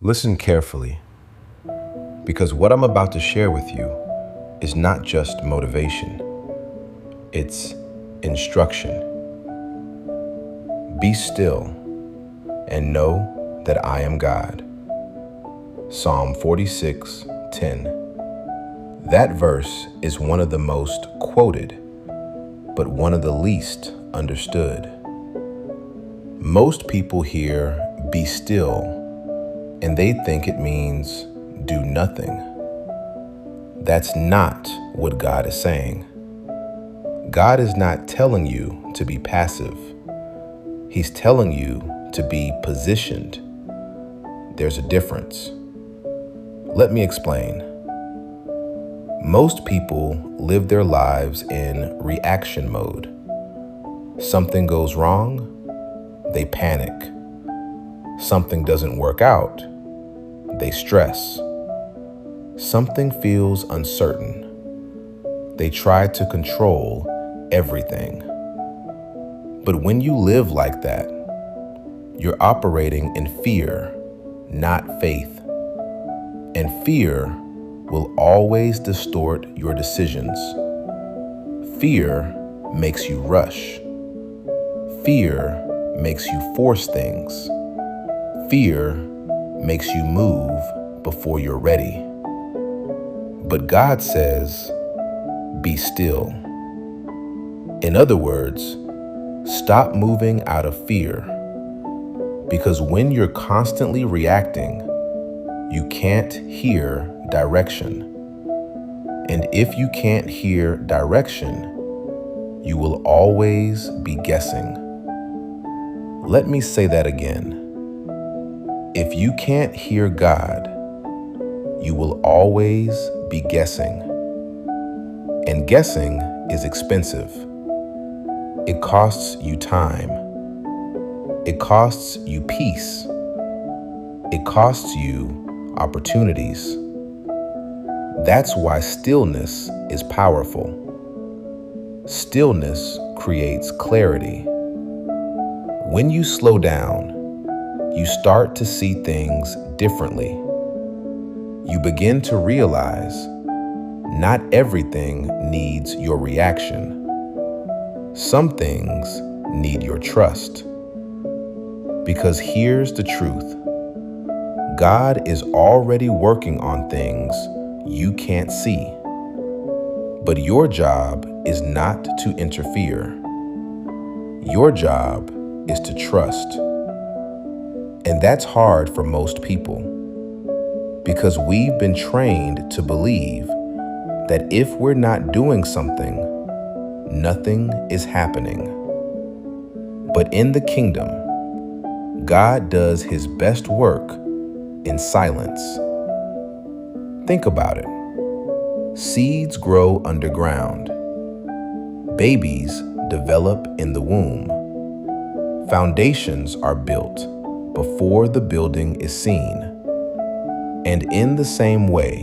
Listen carefully, because what I'm about to share with you is not just motivation, it's instruction. Be still and know that I am God. Psalm 46:10. That verse is one of the most quoted, but one of the least understood. Most people hear "be still" and they think it means do nothing. That's not what God is saying. God is not telling you to be passive. He's telling you to be positioned. There's a difference. Let me explain. Most people live their lives in reaction mode. Something goes wrong, they panic. Something doesn't work out, they stress. Something feels uncertain. They try to control everything. But when you live like that, you're operating in fear, not faith. And fear will always distort your decisions. Fear makes you rush. Fear makes you force things. Fear makes you move before you're ready. But God says, be still. In other words, stop moving out of fear. Because when you're constantly reacting, you can't hear direction. And if you can't hear direction, you will always be guessing. Let me say that again. If you can't hear God, you will always be guessing. And guessing is expensive. It costs you time. It costs you peace. It costs you opportunities. That's why stillness is powerful. Stillness creates clarity. When you slow down, you start to see things differently. You begin to realize not everything needs your reaction. Some things need your trust. Because here's the truth. God is already working on things you can't see. But your job is not to interfere. Your job is to trust. And that's hard for most people, because we've been trained to believe that if we're not doing something, nothing is happening. But in the kingdom, God does his best work in silence. Think about it. Seeds grow underground. Babies develop in the womb. Foundations are built before the building is seen. And in the same way,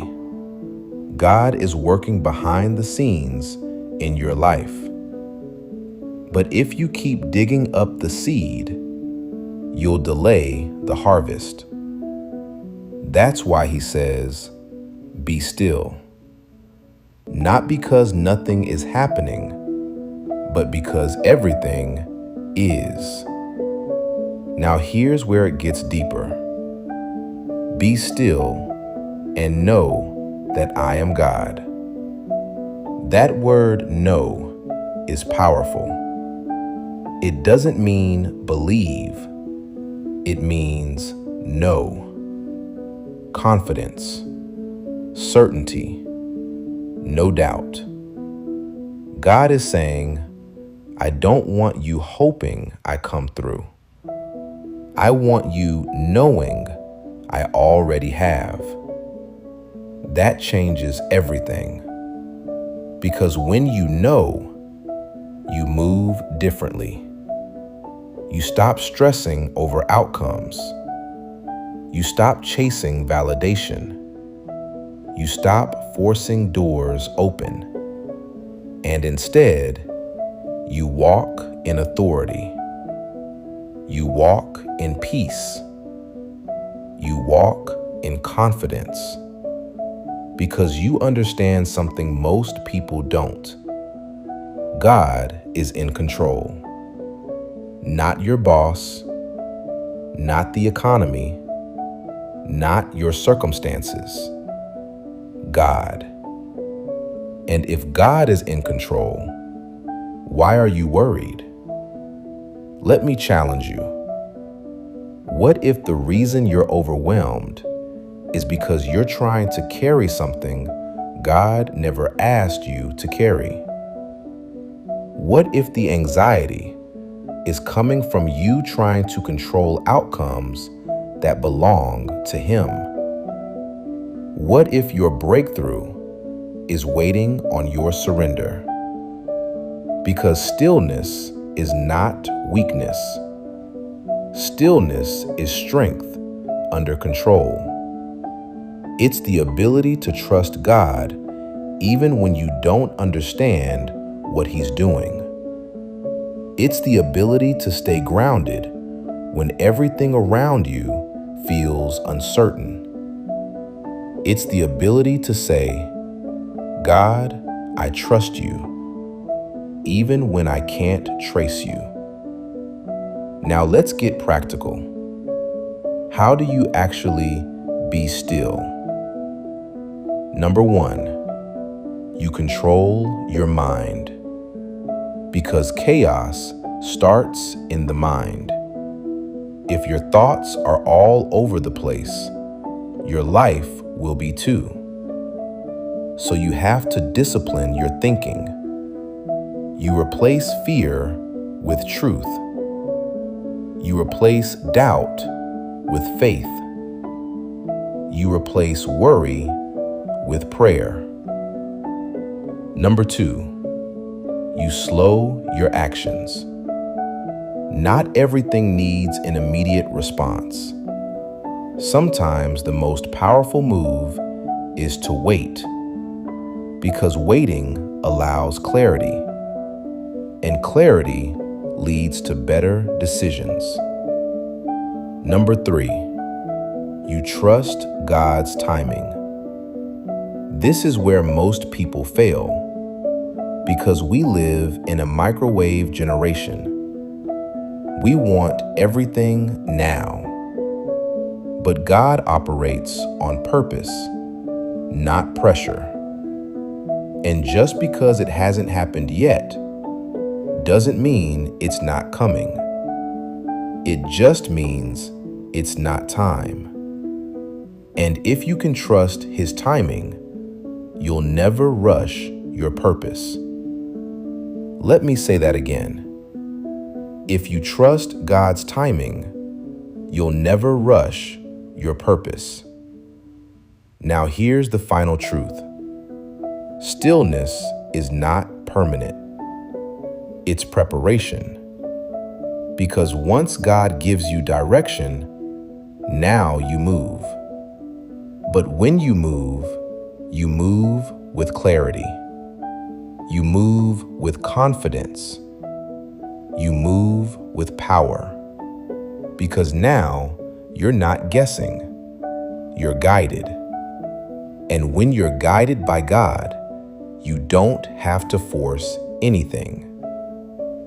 God is working behind the scenes in your life. But if you keep digging up the seed, you'll delay the harvest. That's why he says, be still. Not because nothing is happening, but because everything is. Now here's where it gets deeper. Be still and know that I am God. That word know is powerful. It doesn't mean believe. It means know. Confidence, certainty, no doubt. God is saying, I don't want you hoping I come through. I want you knowing I already have. That changes everything. Because when you know, you move differently. You stop stressing over outcomes. You stop chasing validation. You stop forcing doors open. And instead, you walk in authority. You walk in peace. You walk in confidence because you understand something most people don't. God is in control. Not your boss, not the economy, not your circumstances. God. And if God is in control, why are you worried? Let me challenge you. What if the reason you're overwhelmed is because you're trying to carry something God never asked you to carry? What if the anxiety is coming from you trying to control outcomes that belong to Him? What if your breakthrough is waiting on your surrender? Because stillness is not weakness. Stillness is strength under control. It's the ability to trust God even when you don't understand what He's doing. It's the ability to stay grounded when everything around you feels uncertain. It's the ability to say, God, I trust you, even when I can't trace you. Now let's get practical. How do you actually be still? Number 1, you control your mind. Because chaos starts in the mind. If your thoughts are all over the place, your life will be too. So you have to discipline your thinking. You replace fear with truth. You replace doubt with faith. You replace worry with prayer. Number 2, you slow your actions. Not everything needs an immediate response. Sometimes the most powerful move is to wait, because waiting allows clarity, and clarity leads to better decisions. Number 3, you trust God's timing. This is where most people fail, because we live in a microwave generation. We want everything now. But God operates on purpose, not pressure. And just because it hasn't happened yet, doesn't mean it's not coming. It just means it's not time. And if you can trust His timing, you'll never rush your purpose. Let me say that again. If you trust God's timing, you'll never rush your purpose. Now here's the final truth. Stillness is not permanent. It's preparation. Because once God gives you direction, now you move. But when you move with clarity. You move with confidence. You move with power. Because now you're not guessing. You're guided. And when you're guided by God, you don't have to force anything.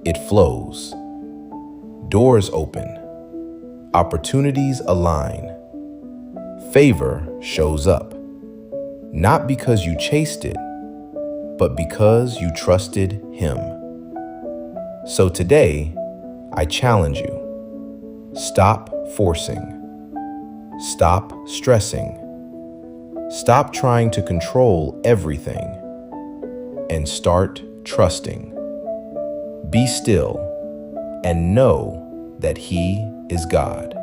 It flows. Doors open. Opportunities align. Favor shows up. Not because you chased it, but because you trusted Him. So today, I challenge you. Stop forcing. Stop stressing. Stop trying to control everything. And start trusting. Be still and know that He is God.